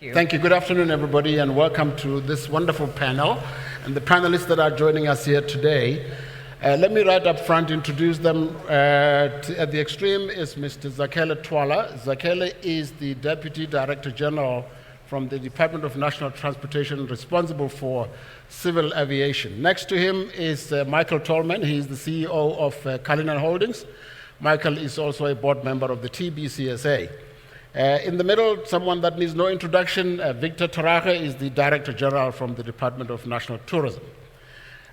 Thank you. Good afternoon, everybody, and welcome to this wonderful panel and the panelists that are joining us here today. Let me right up front introduce them. At the extreme is Mr. Zakhele Thwala. Zakhele is the Deputy Director General from the Department of National Transportation responsible for civil aviation. Next to him is Michael Tollman. He is the CEO of Cullinan Holdings. Michael is also a board member of the TBCSA. In the middle, someone that needs no introduction, Victor Tharage is the Director General from the Department of National Tourism.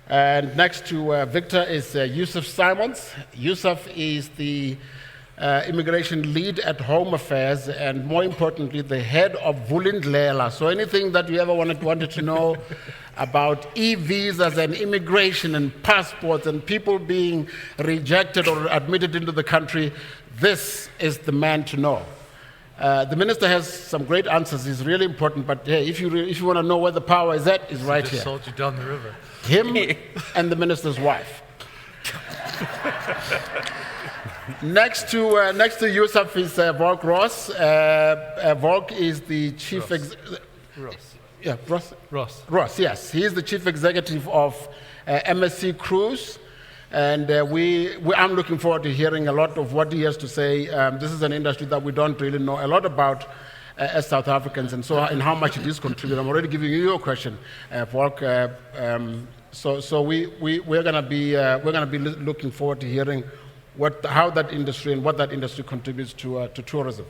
And next to Victor is Yusuf Simons. Yusuf is the immigration lead at Home Affairs and, more importantly, the head of Vulindlela. So anything that you ever wanted to know about e-visas and immigration and passports and people being rejected or admitted into the country, this is the man to know. The minister has some great answers. He's really important, but hey, if you want to know where the power is at, is right here. Just sold you down the river. Him and the minister's wife. Next to Yusuf is Volk Ross. Volk is the chief Ross, yes. He is the chief executive of MSC Cruise. And I'm looking forward to hearing a lot of what he has to say. This is an industry that we don't really know a lot about as South Africans, and how much it is contributing. I'm already giving you your question, Volk. So we're going to be looking forward to hearing how that industry and what that industry contributes to tourism.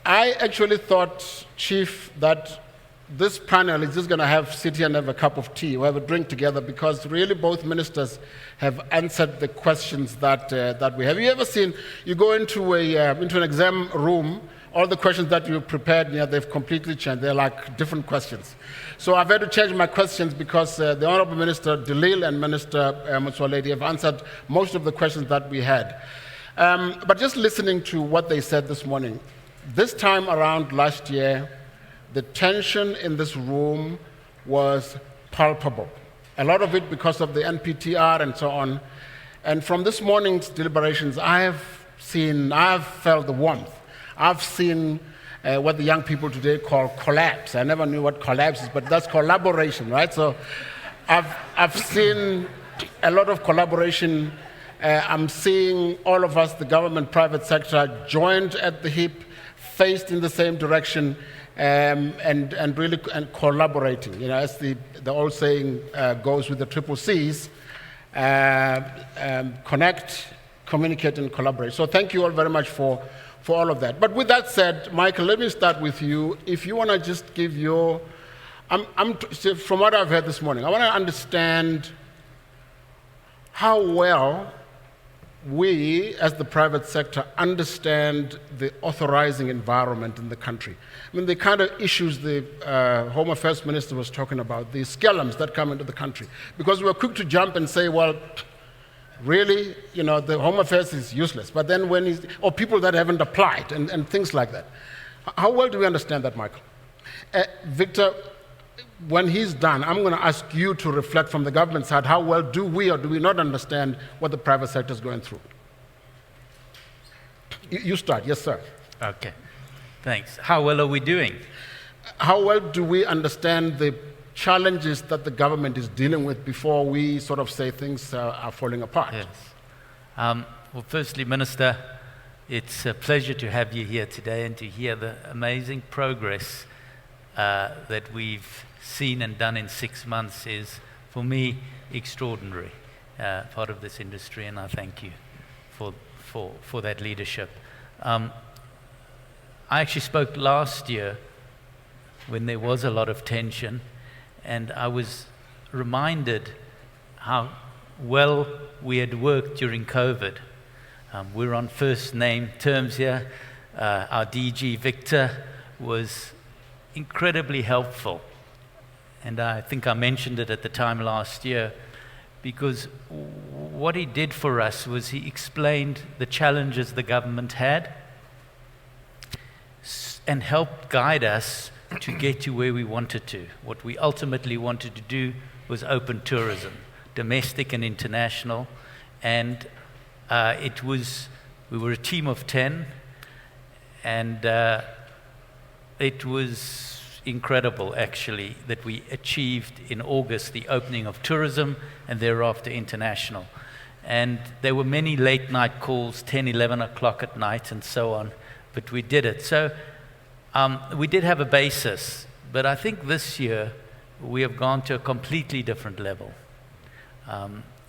I actually thought, Chief, that this panel is just going to sit here and have a cup of tea, or have a drink together, because really both ministers have answered the questions that we have. You ever seen, you go into an exam room, all the questions that you prepared, they've completely changed. They're like different questions. So I've had to change my questions because the Honorable Minister Delil and Minister Motsoaledi have answered most of the questions that we had. But just listening to what they said this morning, this time around last year, the tension in this room was palpable. A lot of it because of the NPTR and so on. And from this morning's deliberations, I've felt the warmth. I've seen what the young people today call collapse. I never knew what collapse is, but that's collaboration, right? So I've seen a lot of collaboration. I'm seeing all of us, the government, private sector, joined at the hip, faced in the same direction, and really collaborating. As the old saying goes with the triple C's, connect, communicate, and collaborate. So thank you all very much for all of that. But with that said, Michael, let me start with you. If you want to just give your, from what I've heard this morning, I want to understand how well we, as the private sector, understand the authorizing environment in the country. I mean, the kind of issues the Home Affairs Minister was talking about, the scalums that come into the country. Because we're quick to jump and say, well, really, the Home Affairs is useless. But then or people that haven't applied and things like that. How well do we understand that, Michael? Victor, when he's done, I'm going to ask you to reflect from the government side, how well do we or do we not understand what the private sector is going through? You start. Yes, sir. Okay. Thanks. How well are we doing? How well do we understand the challenges that the government is dealing with before we sort of say things are falling apart? Yes. Well, firstly, Minister, it's a pleasure to have you here today and to hear the amazing progress that we've seen and done in 6 months is, for me, extraordinary, part of this industry, and I thank you for that leadership. I actually spoke last year when there was a lot of tension, and I was reminded how well we had worked during COVID. We're on first name terms here. Our DG, Victor, was incredibly helpful. And I think I mentioned it at the time last year, because what he did for us was he explained the challenges the government had and helped guide us to get to where we wanted to. What we ultimately wanted to do was open tourism, domestic and international. And we were a team of 10, and it was incredible, actually, that we achieved in August the opening of tourism and thereafter international. And there were many late night calls, 10, 11 o'clock at night and so on, but we did it. So we did have a basis, but I think this year we have gone to a completely different level.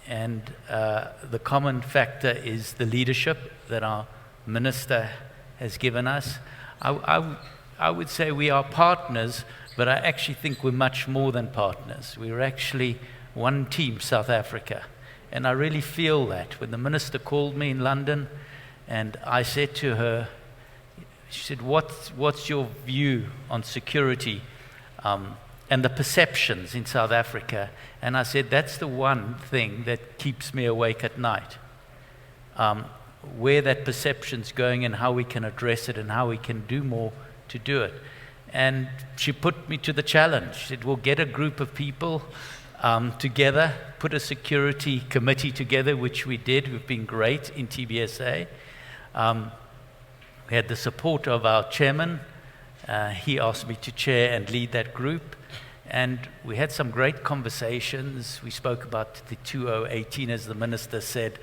And the common factor is the leadership that our minister has given us. I would say we are partners, but I actually think we're much more than partners. We're actually one team, South Africa. And I really feel that. When the minister called me in London, and I said to her, she said, what's your view on security and the perceptions in South Africa? And I said, that's the one thing that keeps me awake at night. Where that perception's going and how we can address it and how we can do more to do it. And she put me to the challenge. She said, we'll get a group of people together, put a security committee together, which we did. We've been great in TBSA. We had the support of our chairman. He asked me to chair and lead that group. And we had some great conversations. We spoke about the 2018, as the minister said,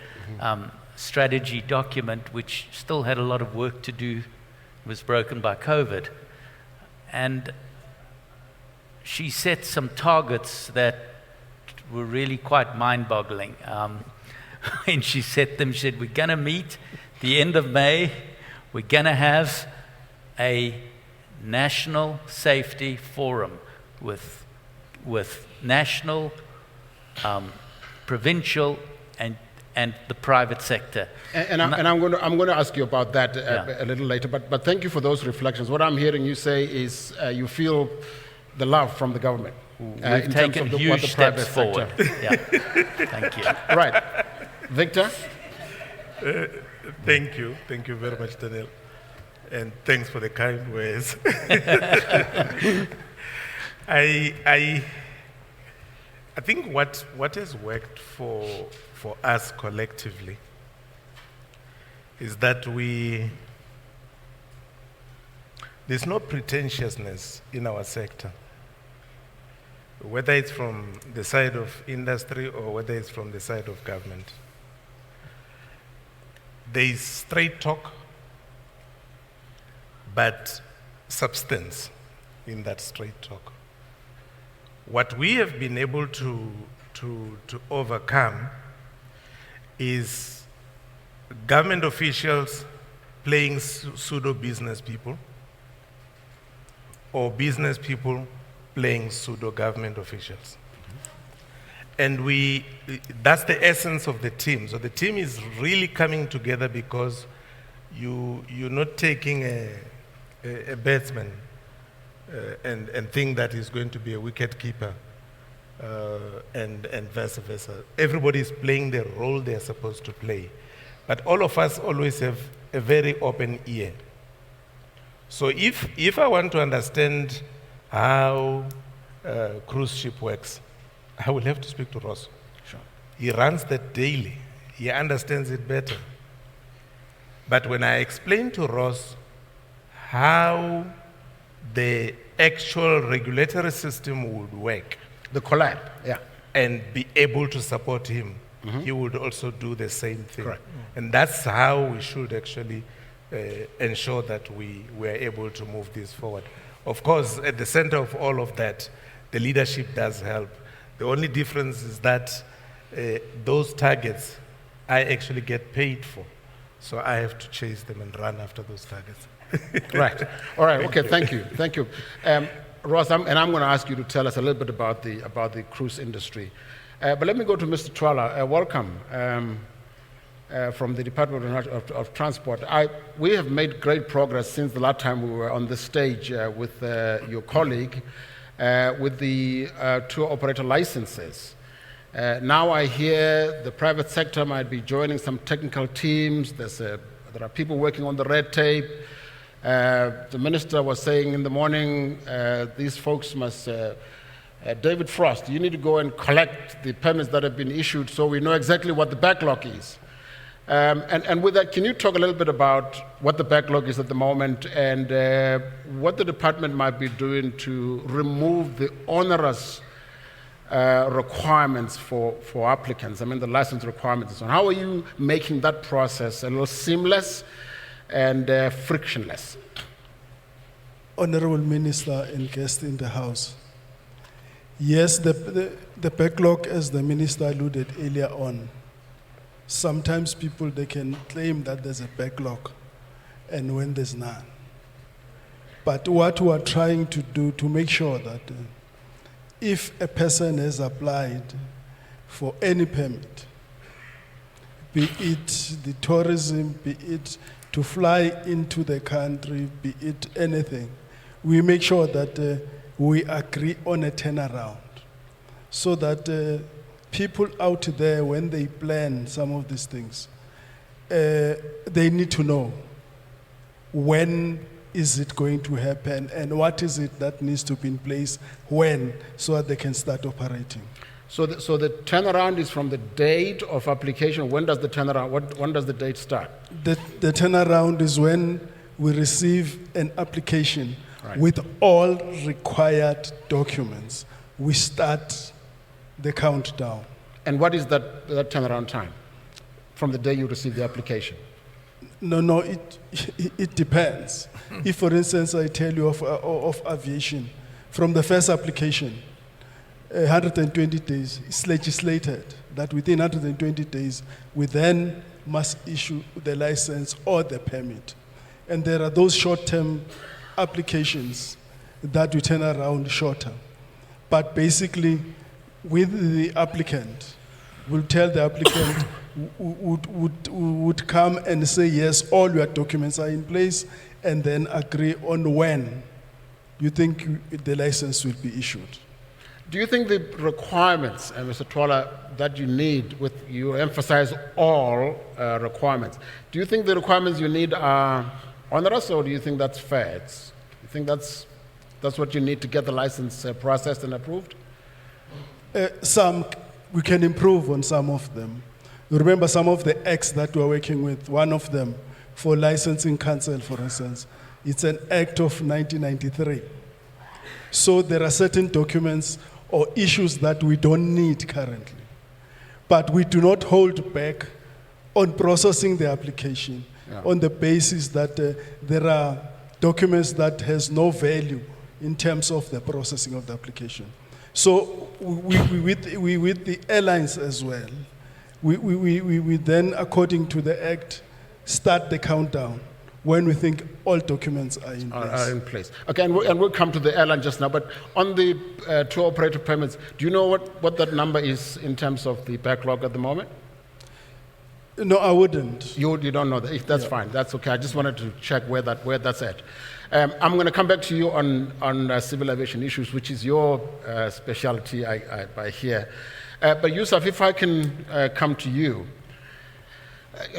strategy document, which still had a lot of work to do, was broken by COVID. And she set some targets that were really quite mind-boggling. When she set them, she said, we're going to meet the end of May. We're going to have a national safety forum with national, provincial, and the private sector. And I'm going to ask you about that a little later. But thank you for those reflections. What I'm hearing you say is you feel the love from the government. We've taken huge steps forward. Yeah. Thank you. Right. Victor? Thank you. Thank you very much, Daniel. And thanks for the kind words. I think what has worked for us collectively is that there's no pretentiousness in our sector, whether it's from the side of industry or whether it's from the side of government. There is straight talk, but substance in that straight talk. What we have been able to overcome is government officials playing pseudo-business people or business people playing pseudo-government officials. And that's the essence of the team. So the team is really coming together because you're not taking a batsman and think that he's going to be a wicket keeper and vice versa. Everybody is playing the role they're supposed to play. But all of us always have a very open ear. So if I want to understand how cruise ship works, I will have to speak to Ross. Sure. He runs that daily. He understands it better. But when I explain to Ross how the actual regulatory system would work, the collab, yeah, and be able to support him, he would also do the same thing. Correct. And that's how we should actually ensure that we are able to move this forward. Of course, at the center of all of that, the leadership does help. The only difference is that those targets I actually get paid for. So I have to chase them and run after those targets. Right. All right. Okay. Thank you. Thank you, Ross. I'm going to ask you to tell us a little bit about the cruise industry. But let me go to Mr. Thwala. Welcome from the Department of Transport. We have made great progress since the last time we were on this stage with your colleague with the tour operator licenses. Now I hear the private sector might be joining some technical teams. There are people working on the red tape. The minister was saying in the morning, these folks must, David Frost, you need to go and collect the permits that have been issued so we know exactly what the backlog is. And with that, can you talk a little bit about what the backlog is at the moment and what the department might be doing to remove the onerous requirements for applicants? I mean, the license requirements and so on. How are you making that process a little seamless and frictionless? Honorable Minister and guests in the House. Yes, the backlog, as the Minister alluded earlier on, sometimes people, they can claim that there's a backlog and when there's none. But what we are trying to do to make sure that if a person has applied for any permit, be it the tourism, be it to fly into the country, be it anything, we make sure that we agree on a turnaround so that people out there, when they plan some of these things, they need to know when is it going to happen and what is it that needs to be in place when, so that they can start operating. So the turnaround is from the date of application. When does the turnaround? When does the date start? The turnaround is when we receive an application Right. with all required documents. We start the countdown. And what is that turnaround time from the day you receive the application? No, it depends. If, for instance, I tell you of aviation, from the first application, 120 days, it's legislated that within 120 days, we then must issue the license or the permit. And there are those short-term applications that we turn around shorter. But basically, with the applicant, we'll tell the applicant would come and say, yes, all your documents are in place, and then agree on when you think the license will be issued. Do you think the requirements, Mr. Thwala, that you need, you emphasize all requirements, do you think the requirements you need are onerous, or do you think that's fair? You think that's what you need to get the license processed and approved? Some, we can improve on some of them. You remember some of the acts that we're working with, one of them, for licensing council, for instance, it's an act of 1993. So there are certain documents or issues that we don't need currently. But we do not hold back on processing the application on the basis that there are documents that has no value in terms of the processing of the application. So with the airlines as well, we then, according to the Act, start the countdown when we think all documents are in place. Are in place. Okay, and we'll come to the airline just now, but on the tour operator permits, do you know what that number is in terms of the backlog at the moment? No, I wouldn't. You don't know that. If that's fine, that's okay. I just wanted to check where that's at. I'm going to come back to you on civil aviation issues, which is your specialty, I hear. But Yusuf, if I can come to you.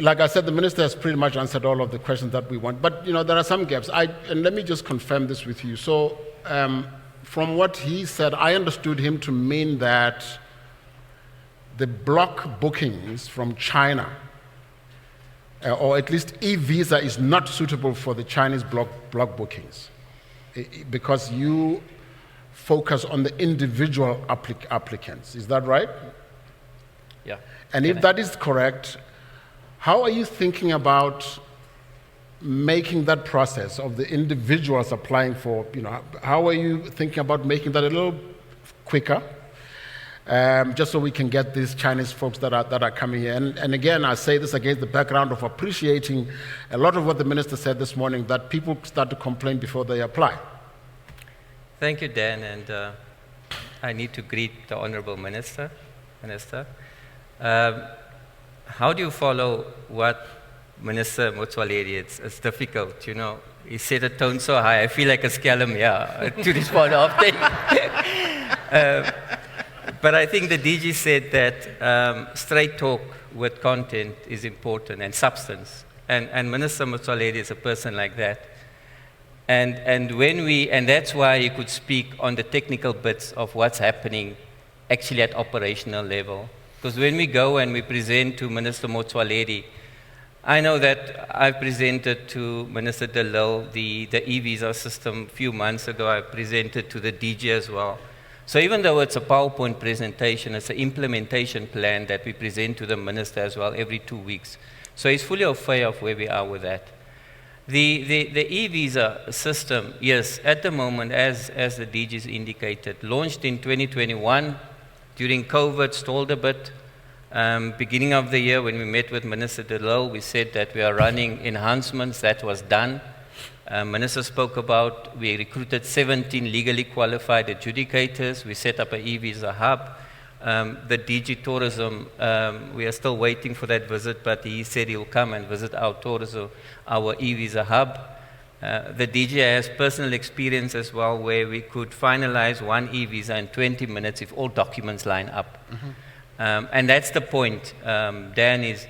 Like I said, the minister has pretty much answered all of the questions that we want. But, there are some gaps. And let me just confirm this with you. So from what he said, I understood him to mean that the block bookings from China, or at least e-visa, is not suitable for the Chinese block bookings because you focus on the individual applicants. Is that right? Yeah. And if that is correct, how are you thinking about making that process of the individuals applying for, how are you thinking about making that a little quicker? Just so we can get these Chinese folks that are coming here. And again, I say this against the background of appreciating a lot of what the minister said this morning, that people start to complain before they apply. Thank you, Dan, and I need to greet the Honorable Minister. How do you follow what Minister Motsoaledi? It's difficult, He set a tone so high, I feel like a scallum to respond often. But I think the DG said that straight talk with content is important and substance. And Minister Motsoaledi is a person like that. And that's why he could speak on the technical bits of what's happening actually at operational level. Because when we go and we present to Minister Motsoaledi I know that I presented to Minister De Lille the e-visa system a few months ago. I presented to the DG as well. So even though it's a PowerPoint presentation, it's an implementation plan that we present to the Minister as well every 2 weeks. So he's fully aware of where we are with that. The e-visa system, yes, at the moment, as the DGs indicated, launched in 2021, during COVID, stalled a bit. Beginning of the year, when we met with Minister De Lille, we said that we are running enhancements. That was done. Minister spoke about, we recruited 17 legally qualified adjudicators. We set up an e-visa hub. The DG Tourism, we are still waiting for that visit, but he said he'll come and visit our tourism, our e-visa hub. The DG has personal experience as well, where we could finalize one e-visa in 20 minutes if all documents line up. And that's the point, Dan, it's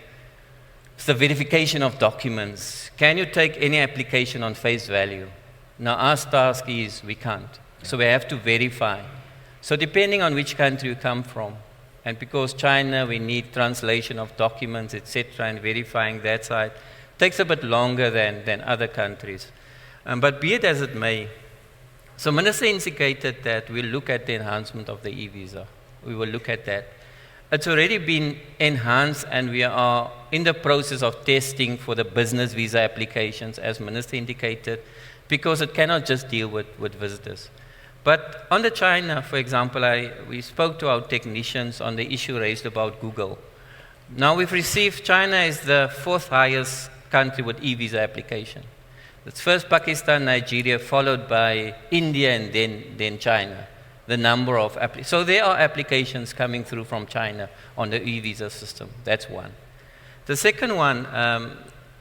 the verification of documents. Can you take any application on face value? Now, our task is we can't. So we have to verify. So depending on which country you come from, and because China, we need translation of documents, etc., and verifying that side, takes a bit longer than other countries. But be it as it may, so Minister indicated that we'll look at the enhancement of the e-visa. We will look at that. It's already been enhanced, and we are in the process of testing for the business visa applications, as Minister indicated, because it cannot just deal with visitors. But on the China, for example, we spoke to our technicians on the issue raised about Google. Now we've received, China is the 4th highest country with e-visa application. It's first Pakistan, Nigeria, followed by India, and then China. The number of applications. So there are applications coming through from China on the e-visa system. That's one. The second one,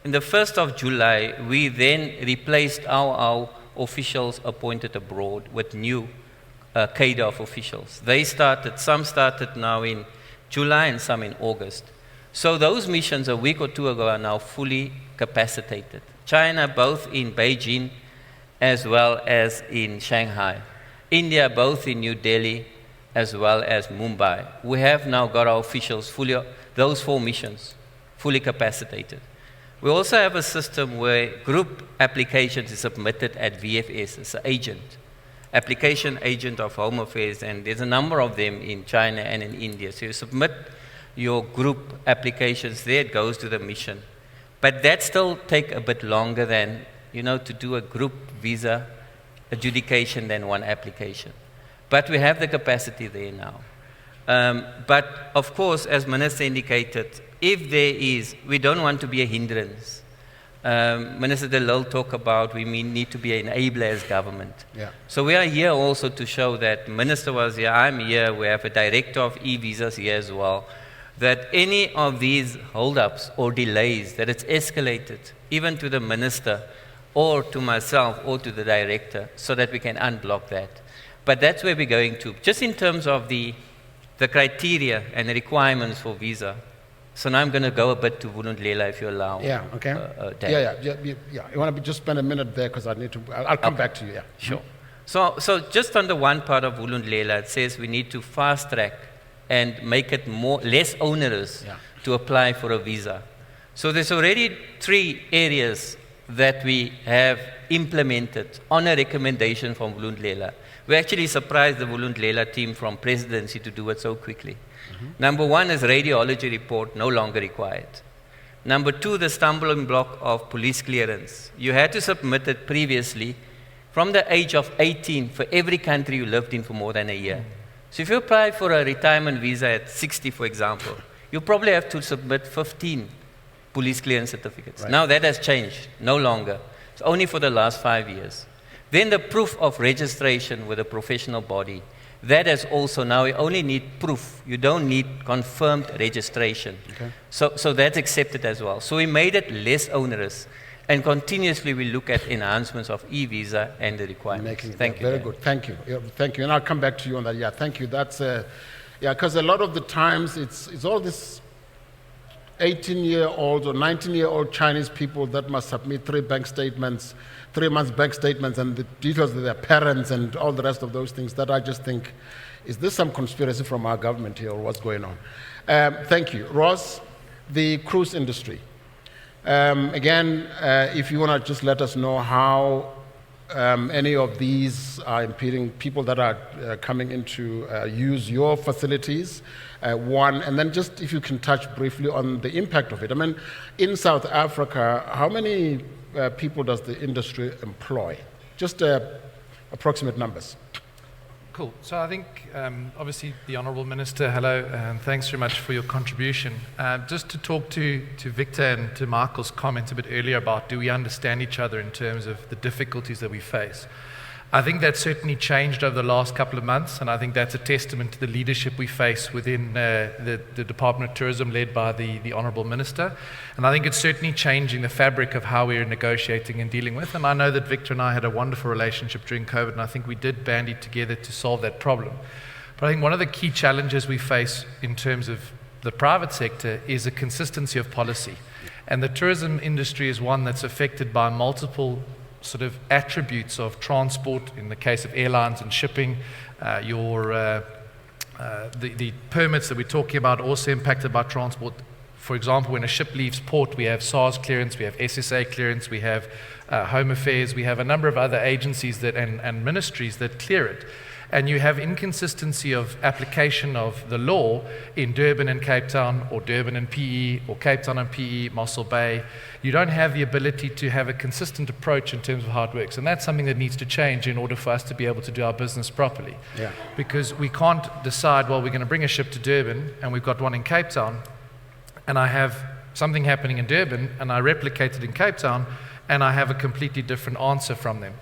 in the 1st of July, we then replaced our officials appointed abroad with new cadre of officials. Some started now in July and some in August. So those missions a week or two ago are now fully capacitated. China, both in Beijing as well as in Shanghai. India, both in New Delhi as well as Mumbai. We have now got our officials fully, those 4 missions, fully capacitated. We also have a system where group applications is submitted at VFS, it's an agent, application agent of Home Affairs, and there's a number of them in China and in India. So you submit your group applications there, it goes to the mission. But that still take a bit longer than, to do a group visa adjudication than one application. But we have the capacity there now. But of course, as Minister indicated, if there is, we don't want to be a hindrance. Minister De Lille talked about we need to be an enabler as government. Yeah. So we are here also to show that Minister was here, I'm here, we have a director of e-visas here as well, that any of these hold-ups or delays, that it's escalated, even to the Minister, or to myself, or to the director, so that we can unblock that. But that's where we're going to. Just in terms of the criteria and the requirements for visa. So now I'm going to go a bit to Vulundlela, if you allow. Yeah, okay. Dan. Yeah. You want to just spend a minute there, because I'll come back to you, yeah. Sure. So just on the one part of Vulundlela, it says we need to fast track and make it less onerous to apply for a visa. So there's already 3 areas that we have implemented on a recommendation from Vulundlela. We actually surprised the Vulundlela team from presidency to do it so quickly. Number 1 is radiology report, no longer required. Number 2, the stumbling block of police clearance. You had to submit it previously from the age of 18 for every country you lived in for more than a year. So if you apply for a retirement visa at 60, for example, you probably have to submit 15 police clearance certificates. Right. Now that has changed, no longer. It's only for the last 5 years. Then the proof of registration with a professional body. That has also, now we only need proof. You don't need confirmed registration. Okay. So that's accepted as well. So we made it less onerous. And continuously we look at enhancements of e-visa and the requirements. Thank you. Very good. Thank you. Yeah, thank you. And I'll come back to you on that. Yeah, thank you. That's, because a lot of the times it's all this 18-year-old or 19-year-old Chinese people that must submit 3 bank statements, 3 months bank statements, and the details of their parents and all the rest of those things that I just think, is this some conspiracy from our government here, or what's going on? Thank you. Ross, the cruise industry. Again, if you want to just let us know how any of these are impeding people that are coming in to use your facilities, one, and then just if you can touch briefly on the impact of it. I mean, in South Africa, how many people does the industry employ? Just approximate numbers. Cool. So I think, obviously, the Honourable Minister, hello, and thanks very much for your contribution. Just to talk to Victor and to Michael's comment a bit earlier about do we understand each other in terms of the difficulties that we face. I think that's certainly changed over the last couple of months, and I think that's a testament to the leadership we face within the Department of Tourism led by the Honourable Minister. And I think it's certainly changing the fabric of how we're negotiating and dealing with. And I know that Victor and I had a wonderful relationship during COVID, and I think we did bandy together to solve that problem. But I think one of the key challenges we face in terms of the private sector is a consistency of policy. And the tourism industry is one that's affected by multiple sort of attributes of transport, in the case of airlines and shipping, the permits that we're talking about also impacted by transport. For example, when a ship leaves port, we have SARS clearance, we have SSA clearance, we have Home Affairs, we have a number of other agencies that and ministries that clear it. And you have inconsistency of application of the law in Durban and Cape Town, or Durban and PE, or Cape Town and PE, Mossel Bay. You don't have the ability to have a consistent approach in terms of how it works. And that's something that needs to change in order for us to be able to do our business properly. Yeah. Because we can't decide, well, we're going to bring a ship to Durban, and we've got one in Cape Town, and I have something happening in Durban, and I replicate it in Cape Town, and I have a completely different answer from them.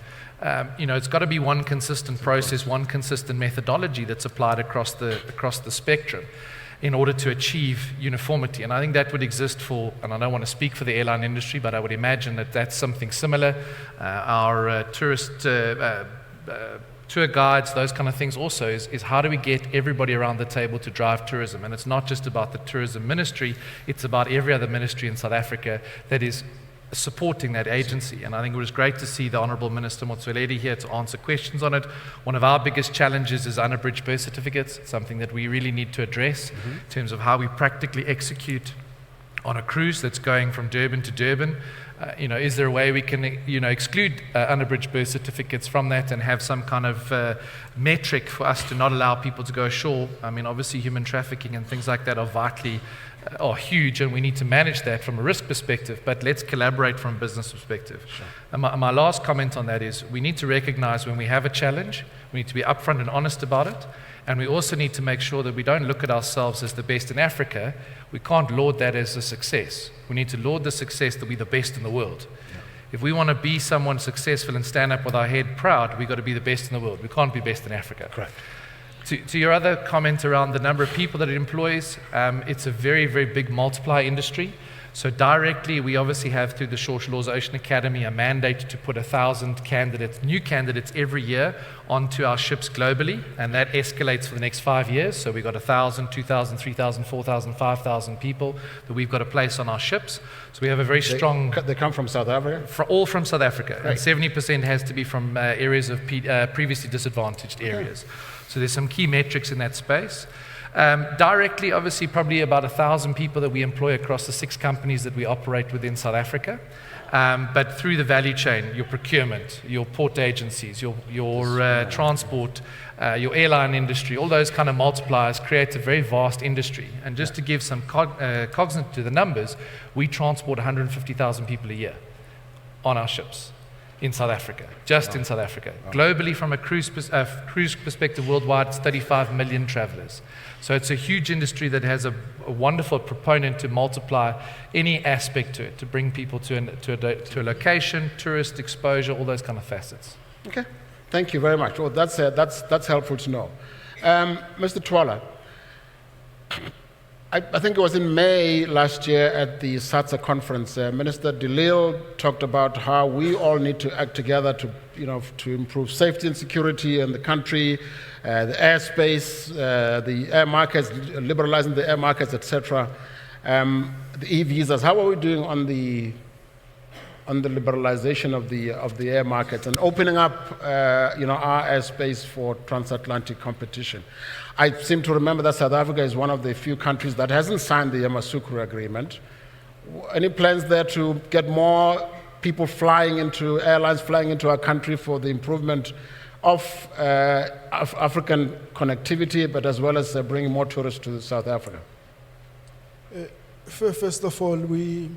It's got to be one consistent process, one consistent methodology that's applied across the spectrum in order to achieve uniformity. And I think that would exist for, and I don't want to speak for the airline industry, but I would imagine that that's something similar. Our tourist tour guides, those kind of things also, is how do we get everybody around the table to drive tourism? And it's not just about the tourism ministry, it's about every other ministry in South Africa that is supporting that agency. And I think it was great to see the Honourable Minister Motsoaledi here to answer questions on it. One of our biggest challenges is unabridged birth certificates. It's something that we really need to address in terms of how we practically execute on a cruise that's going from Durban to Durban. Is there a way we can exclude unabridged birth certificates from that and have some kind of metric for us to not allow people to go ashore? I mean, obviously human trafficking and things like that are huge, and we need to manage that from a risk perspective, but let's collaborate from a business perspective. Sure. And my last comment on that is we need to recognize when we have a challenge, we need to be upfront and honest about it, and we also need to make sure that we don't look at ourselves as the best in Africa. We can't laud that as a success. We need to laud the success that we're the best in the world. Yeah. If we want to be someone successful and stand up with our head proud, we've got to be the best in the world. We can't be best in Africa. Correct. To your other comment around the number of people that it employs, it's a very, very big multiplier industry. So directly, we obviously have through the Shore Shores Ocean Academy a mandate to put 1,000 new candidates every year onto our ships globally, and that escalates for the next 5 years. So we've got 1,000, 2,000, 3,000, 4,000, 5,000 people that we've got to place on our ships. So we have a very strong... They come from South Africa? All from South Africa. Right. And 70% has to be from areas of previously disadvantaged areas. Okay. So there's some key metrics in that space. Directly, obviously, probably about 1,000 people that we employ across the 6 companies that we operate within South Africa. But through the value chain, your procurement, your port agencies, your transport, your airline industry, all those kind of multipliers create a very vast industry. And just to give some cognizance to the numbers, we transport 150,000 people a year on our ships. In South Africa, in South Africa. Globally, from a cruise perspective worldwide, it's 35 million travelers. So it's a huge industry that has a wonderful proponent to multiply any aspect to it, to bring people to a location, tourist exposure, all those kind of facets. Okay, thank you very much. Well, that's helpful to know. Mr. Thwala, I think it was in May last year at the SATSA conference, Minister DeLille talked about how we all need to act together to improve safety and security in the country, the airspace, the air markets, liberalizing the air markets, etc. The e-visas. How are we doing on the liberalization of the air markets and opening up our airspace for transatlantic competition? I seem to remember that South Africa is one of the few countries that hasn't signed the Yamoussoukro Agreement. Any plans there to get more people airlines flying into our country for the improvement of African connectivity, but as well as bringing more tourists to South Africa? First of all, we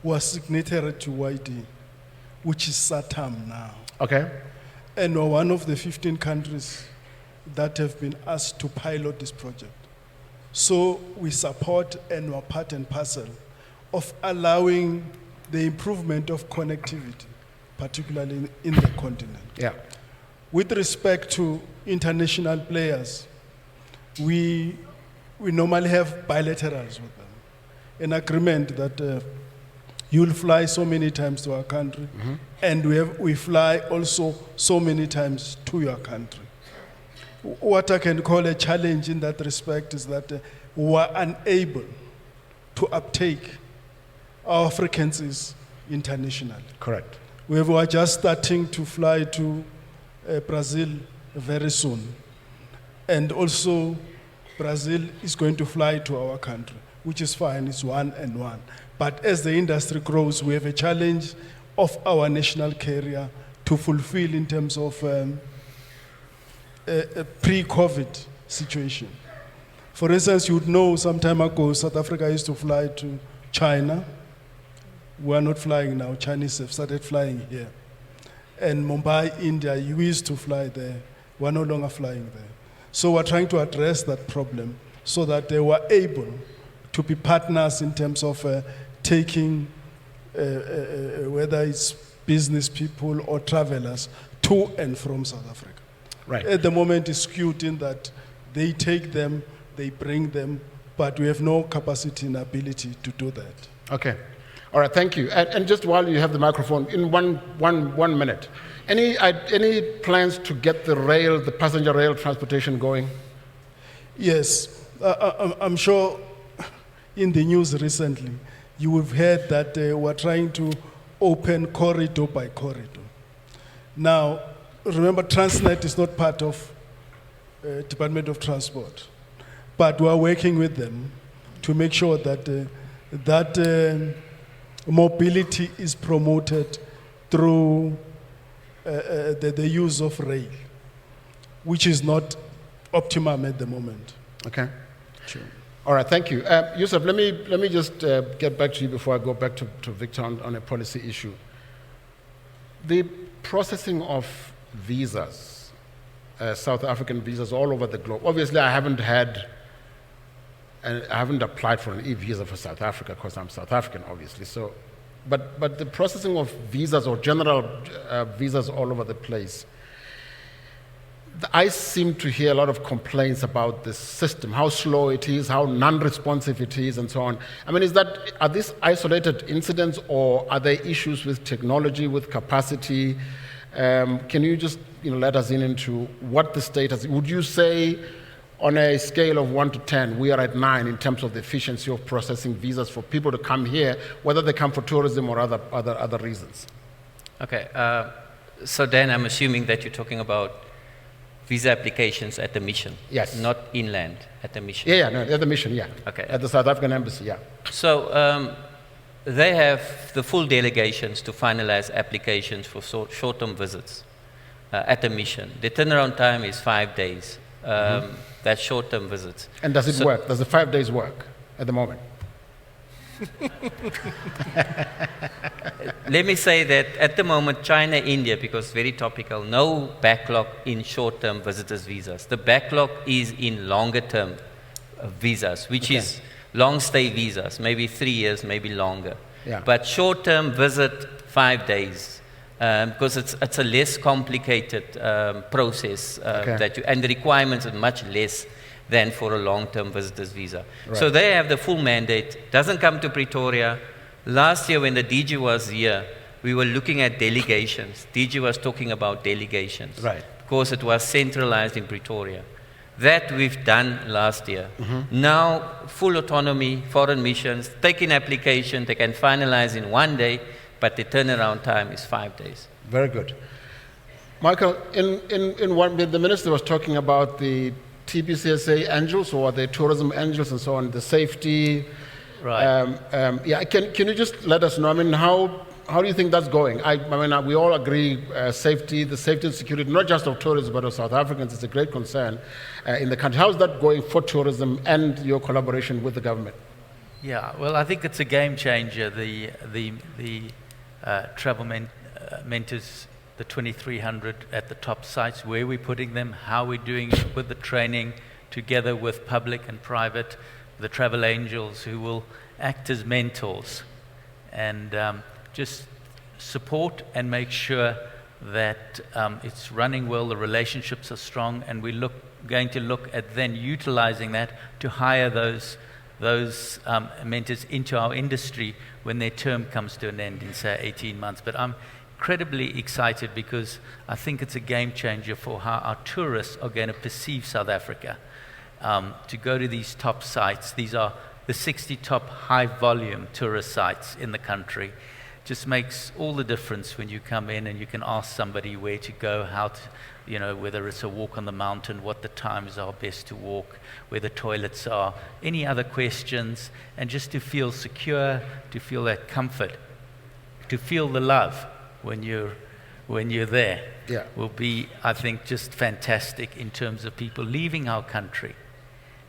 were signatory to YD, which is SATAM now. Okay. And we're one of the 15 countries that have been asked to pilot this project. So we support and we're part and parcel of allowing the improvement of connectivity, particularly in the continent. Yeah. With respect to international players, we normally have bilaterals with them. An agreement that you'll fly so many times to our country, and we fly also so many times to your country. What I can call a challenge in that respect is that we are unable to uptake our frequencies internationally. Correct. We were just starting to fly to Brazil very soon. And also, Brazil is going to fly to our country, which is fine, it's 1 and 1. But as the industry grows, we have a challenge of our national carrier to fulfill in terms of a pre-COVID situation. For instance, you would know some time ago, South Africa used to fly to China. We are not flying now. Chinese have started flying here. And Mumbai, India, we used to fly there. We are no longer flying there. So we're trying to address that problem so that they were able to be partners in terms of taking, whether it's business people or travelers, to and from South Africa. Right. At the moment, it's skewed in that they take them, they bring them, but we have no capacity and ability to do that. Okay. All right, thank you. And just while you have the microphone, in one minute, any plans to get the passenger rail transportation going? Yes. I'm sure in the news recently, you have heard that we're trying to open corridor by corridor. Now, remember, Transnet is not part of Department of Transport, but we're working with them to make sure that mobility is promoted through the use of rail, which is not optimum at the moment. Okay. Sure. All right, thank you. Yusuf, let me just get back to you before I go back to Victor on a policy issue. The processing of visas, South African visas all over the globe. Obviously, I haven't applied for an e-visa for South Africa because I'm South African, obviously. So, but the processing of visas or general visas all over the place, I seem to hear a lot of complaints about this system, how slow it is, how non-responsive it is, and so on. I mean, are these isolated incidents, or are there issues with technology, with capacity? Can you just let us into what the status? Would you say, on a scale of 1 to 10, we are at 9 in terms of the efficiency of processing visas for people to come here, whether they come for tourism or other reasons? Okay. So Dan, I'm assuming that you're talking about visa applications at the mission. Yes. Not inland, at the mission. Yeah, no, at the mission, yeah. Okay. At the South African Embassy, yeah. So they have the full delegations to finalize applications for short-term visits at the mission. The turnaround time is 5 days. That's short-term visits. And does it work? Does the 5 days work at the moment? Let me say that at the moment, China, India, because very topical, no backlog in short-term visitors' visas. The backlog is in longer-term visas, which is long-stay visas, maybe 3 years, maybe longer. Yeah. But short-term visit, 5 days, because it's a less complicated process and the requirements are much less than for a long-term visitor's visa. Right. So they have the full mandate, doesn't come to Pretoria. Last year when the DG was here, we were looking at delegations. DG was talking about delegations. Right. Because it was centralized in Pretoria. That we've done last year. Now, full autonomy, foreign missions, take in application, they can finalize in 1 day, but the turnaround time is 5 days. Very good. Michael, in one, the minister was talking about the TBCSA angels, or the tourism angels and so on, the safety, Right. Yeah, can you just let us know, I mean, how do you think that's going? I mean, we all agree the safety and security, not just of tourism, but of South Africans, is a great concern in the country. How is that going for tourism and your collaboration with the government? Yeah, well, I think it's a game changer. The travel mentors, the 2,300 at the top sites, where we're putting them, how we're doing it with the training, together with public and private, the travel angels who will act as mentors and just support and make sure that it's running well, the relationships are strong, and we're going to look at then utilizing that to hire those mentors into our industry when their term comes to an end in, say, 18 months. But I'm incredibly excited because I think it's a game changer for how our tourists are going to perceive South Africa. To go to these top sites, these are the 60 top high-volume tourist sites in the country. Just makes all the difference when you come in and you can ask somebody where to go, how to, you know, whether it's a walk on the mountain, what the times are best to walk, where the toilets are, any other questions, and just to feel secure, to feel that comfort, to feel the love when you're there, Yeah. will be, I think, just fantastic in terms of people leaving our country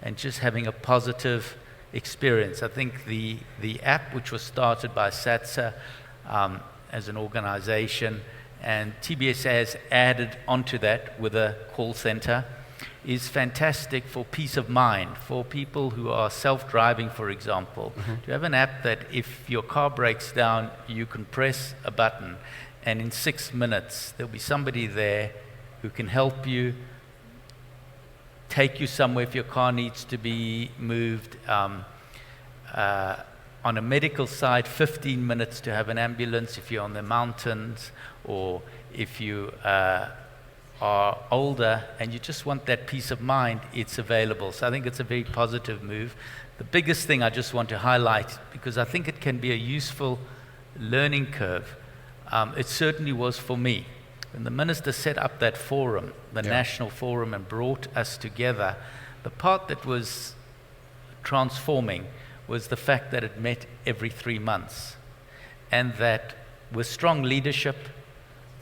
and just having a positive experience. I think the app, which was started by SATSA as an organization, and TBSA has added onto that with a call center, is fantastic for peace of mind, for people who are self-driving, for example. To have an app that if your car breaks down, you can press a button, and in 6 minutes, there'll be somebody there who can help you, take you somewhere if your car needs to be moved. On a medical side, 15 minutes to have an ambulance if you're on the mountains, or if you are older and you just want that peace of mind, it's available. So I think it's a very positive move. The biggest thing I just want to highlight, because I think it can be a useful learning curve, it certainly was for me. When the minister set up that forum, the national forum, and brought us together, the part that was transforming was the fact that it met every 3 months, and that with strong leadership,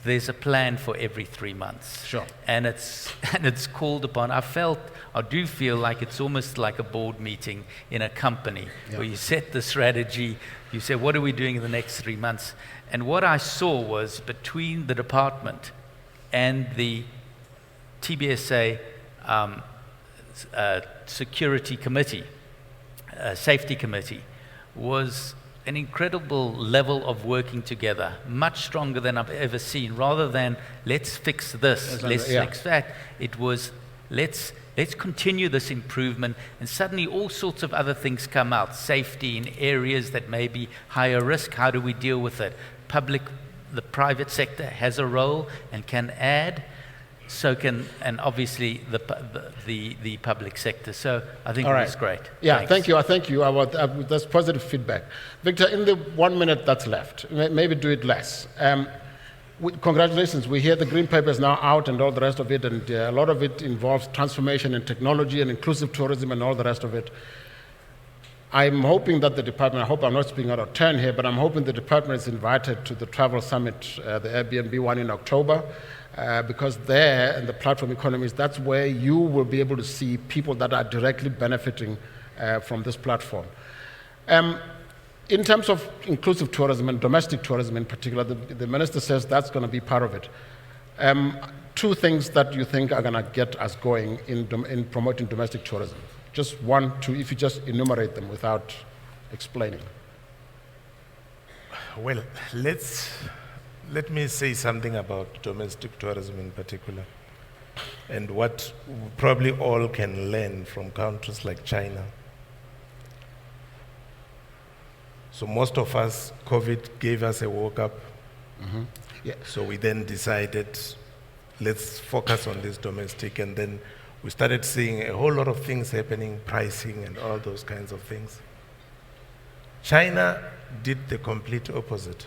there's a plan for every 3 months. Sure. And it's called upon. I do feel like it's almost like a board meeting in a company where you set the strategy, you say, what are we doing in the next 3 months? And what I saw was between the department and the TBSA security committee, safety committee, was an incredible level of working together, much stronger than I've ever seen. Rather than let's fix this, let's fix that, it was let's continue this improvement, and suddenly all sorts of other things come out. Safety in areas that may be higher risk, how do we deal with it? The private sector has a role and can add, so can, and obviously the public sector. So I think it's great. Yeah, Thanks. thank you. Thank you. That's positive feedback. Victor, in the 1 minute that's left, maybe do it less. Congratulations. We hear the green paper is now out and all the rest of it, and a lot of it involves transformation and technology and inclusive tourism and all the rest of it. I'm hoping that the department, I hope I'm not speaking out of turn here, but I'm hoping the department is invited to the travel summit, the Airbnb one in October, because there, in the platform economies, that's where you will be able to see people that are directly benefiting from this platform. In terms of inclusive tourism and domestic tourism in particular, the minister says that's going to be part of it. Two things that you think are going to get us going in promoting domestic tourism. Just 1, 2, if you just enumerate them without explaining. Well, let me say something about domestic tourism in particular, and what probably all can learn from countries like China. So most of us, COVID gave us a woke up. Yeah. So we then decided, let's focus on this domestic, and then we started seeing a whole lot of things happening, pricing and all those kinds of things. China did the complete opposite.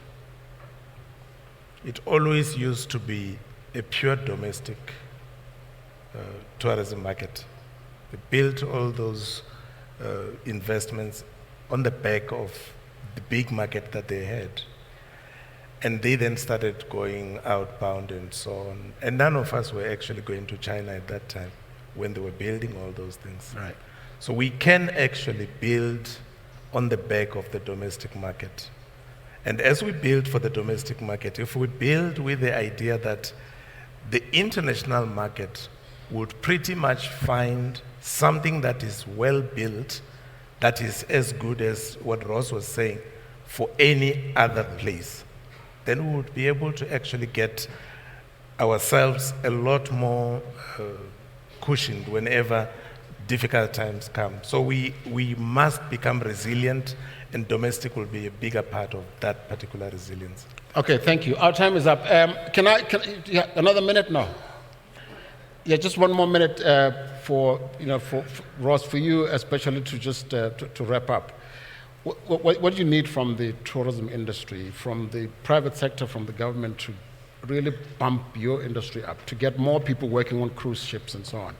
It always used to be a pure domestic tourism market. They built all those investments on the back of the big market that they had. And they then started going outbound and so on. And none of us were actually going to China at that time when they were building all those things. Right. So we can actually build on the back of the domestic market. And as we build for the domestic market, if we build with the idea that the international market would pretty much find something that is well built, that is as good as what Ross was saying, for any other place, then we would be able to actually get ourselves a lot more cushioned whenever difficult times come. So we must become resilient, and domestic will be a bigger part of that particular resilience. Okay, thank you. Our time is up. Can yeah, another minute now? Yeah, just one more minute for Ross, for you especially, to just to wrap up. What do you need from the tourism industry, from the private sector, from the government, to really bump your industry up, to get more people working on cruise ships and so on?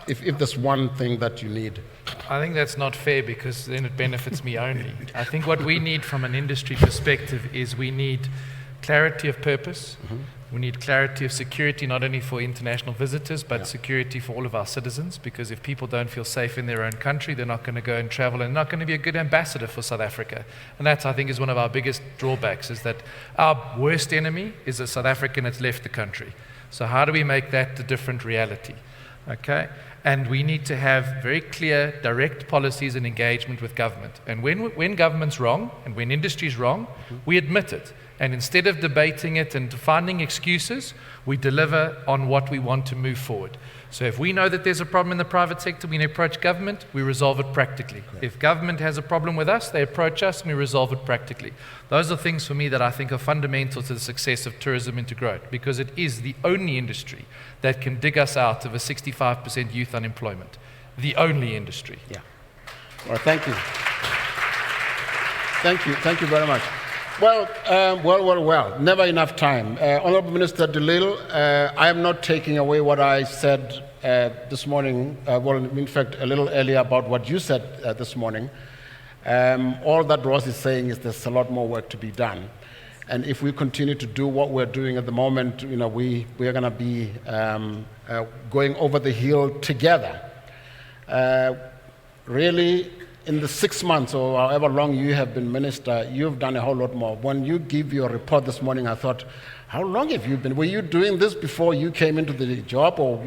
If there's one thing that you need. I think that's not fair, because then it benefits me only. I think what we need from an industry perspective is we need clarity of purpose. Mm-hmm. We need clarity of security, not only for international visitors, but security for all of our citizens, because if people don't feel safe in their own country, they're not going to go and travel and not going to be a good ambassador for South Africa. And that, I think, is one of our biggest drawbacks, is that our worst enemy is a South African that's left the country. So how do we make that a different reality? Okay? And we need to have very clear, direct policies and engagement with government. And when government's wrong, and when industry's wrong, we admit it. And instead of debating it and finding excuses, we deliver on what we want to move forward. So if we know that there's a problem in the private sector, we approach government, we resolve it practically. Correct. If government has a problem with us, they approach us and we resolve it practically. Those are things for me that I think are fundamental to the success of tourism into growth, because it is the only industry that can dig us out of a 65% youth unemployment. The only industry. Yeah. Well, thank you. Thank you very much. Well. Never enough time. Honorable Minister De Lille, I am not taking away what I said this morning, in fact, a little earlier, about what you said this morning. All that Ross is saying is there's a lot more work to be done. And if we continue to do what we're doing at the moment, we are going to be going over the hill together. Really, in the 6 months or however long you have been minister, you've done a whole lot more. When you give your report this morning, I thought, how long have you been? Were you doing this before you came into the job, or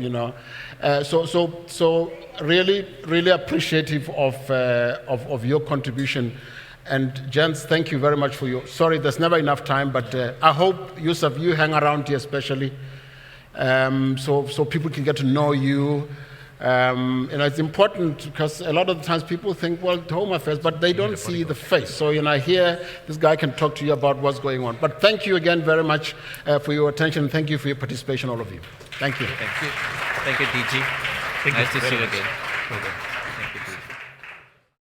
So really appreciative of your contribution. And gents, thank you very much for your. Sorry, there's never enough time, but I hope, Yusuf, you hang around here especially, so people can get to know you. It's important, because a lot of the times people think, well, Home Affairs, but they don't see the face. So, here, this guy can talk to you about what's going on. But thank you again very much for your attention. Thank you for your participation, all of you. Thank you. Thank you. Thank you, DG. Nice to see you again.